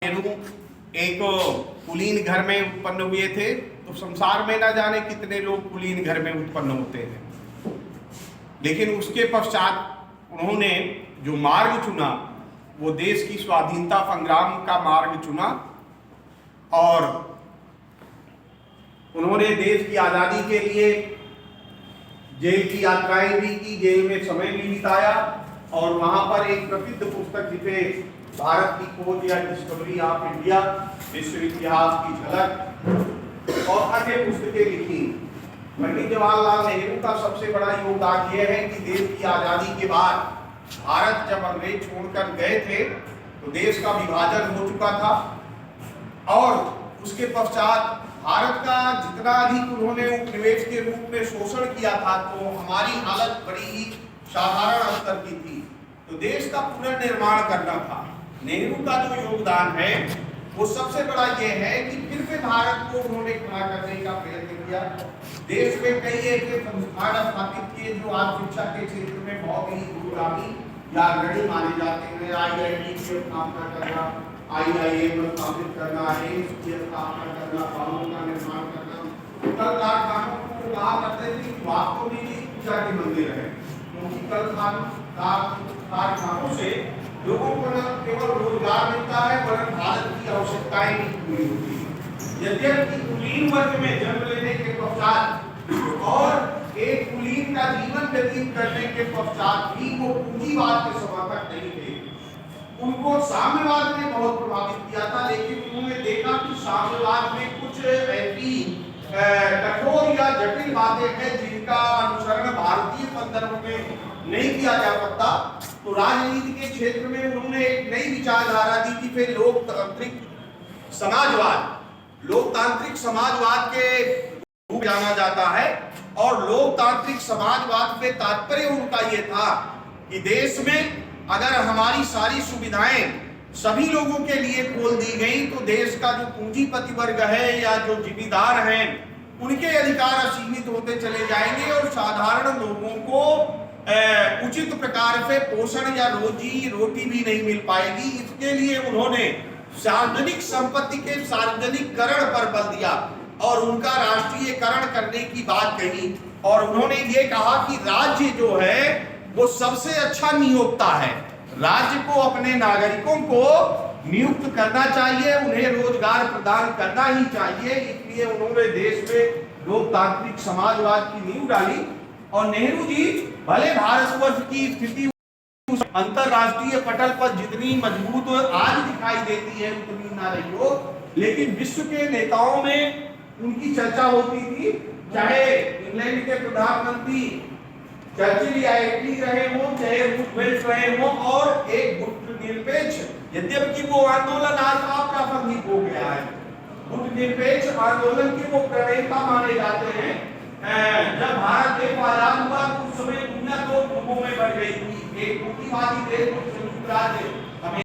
नेहरू एक कुलीन घर में उत्पन्न हुए थे, तो संसार में ना जाने कितने लोग कुलीन घर में उत्पन्न होते हैं। लेकिन उसके पश्चात उन्होंने जो मार्ग चुना वो देश की स्वाधीनता संग्राम का मार्ग चुना और उन्होंने देश की आज़ादी के लिए जेल की यात्राएं भी की, जेल में समय भी बिताया और वहां पर एक प्रसिद्ध पुस्तक जिसे भारत की खोज या डिस्कवरी ऑफ इंडिया, विश्व इतिहास की झलक और अन्य पुस्तकें लिखी। पंडित जवाहरलाल नेहरू का सबसे बड़ा योगदान यह है कि देश की आज़ादी के बाद भारत जब अंग्रेज छोड़कर गए थे तो देश का विभाजन हो चुका था और उसके पश्चात भारत का जितना अधिक उन्होंने उपनिवेश के रूप में शोषण किया था तो हमारी हालत बड़ी ही साधारण स्तर की थी। तो देश का पुनर्निर्माण करना था। नेहरू का जो योगदान है वो सबसे बड़ा ये है कि फिर से भारत को उन्होंने खड़ा करने का प्रयत्न किया। देश में कई ऐसे संस्थान स्थापित किए जो आज शिक्षा के क्षेत्र में बहुत ही दूरगामी या अग्रणी माने जाते हैं। IIT की स्थापना करना, IIM स्थापित करना, एम्स की स्थापना करना, भवनों का निर्माण करना। कल कारखानों को कहा करते थे कि वास्तव में ये पूजा के मंदिर है, क्योंकि कल कारखानों से लोगों को न केवल रोजगार मिलता है वरन भारत की आवश्यकताएं भी पूरी होती है। यद्यपि कुलीन वर्ग में जन्म लेने के पश्चात और एक कुलीन का जीवन व्यतीत करने के पश्चात भी वो पूंजीवाद के समर्थक नहीं थे। उनको साम्यवाद ने बहुत प्रभावित किया था, लेकिन उन्होंने देखा कि साम्यवाद में कुछ ऐसी कठोर या जटिल बातें हैं जिनका अनुसरण भारतीय संदर्भ में नहीं किया जा सकता। तो राजनीति के क्षेत्र में उन्होंने एक नई विचारधारा दी कि फिर लोकतांत्रिक समाजवाद के रूप जाना जाता है और लोकतांत्रिक समाजवाद से तात्पर्य उनका ये था कि देश में अगर हमारी सारी सुविधाएं सभी लोगों के लिए खोल दी गई तो देश का जो पूंजीपति वर्ग है या जो जिम्मेदार हैं उनके अधिकार असीमित होते चले जाएंगे और साधारण लोगों को उचित प्रकार से पोषण या रोजी रोटी भी नहीं मिल पाएगी। इसके लिए उन्होंने सार्वजनिक संपत्ति के सार्वजनिकरण पर बल दिया और उनका राष्ट्रीयकरण करने की बात कही और उन्होंने ये कहा कि राज्य जो है वो सबसे अच्छा नियोक्ता है। राज्य को अपने नागरिकों को नियुक्त करना चाहिए, उन्हें रोजगार प्रदान करना ही चाहिए। इसलिए उन्होंने देश में लोकतांत्रिक समाजवाद की नींव डाली और नेहरू जी भले भारतवर्ष की स्थिति अंतरराष्ट्रीय पटल पर जितनी मजबूत आज दिखाई देती है उतनी ना रही हो, लेकिन विश्व के नेताओं में उनकी चर्चा होती थी, चाहे इंग्लैंड के प्रधानमंत्री चर्चिल या एटली रहे हो, चाहे रूजवेल्ट रहे हो और एक गुट निरपेक्ष, यद्यपि वो आंदोलन आज अप्रासंगिक हो गया है, गुट निरपेक्ष आंदोलन के वो प्रणेता माने जाते हैं। जब भारत देश आजाद हुआ तो उस समय दुनिया दो ग्रुपों में बढ़ गई थी, एक पूंजीवादी देश और संयुक्त राज्य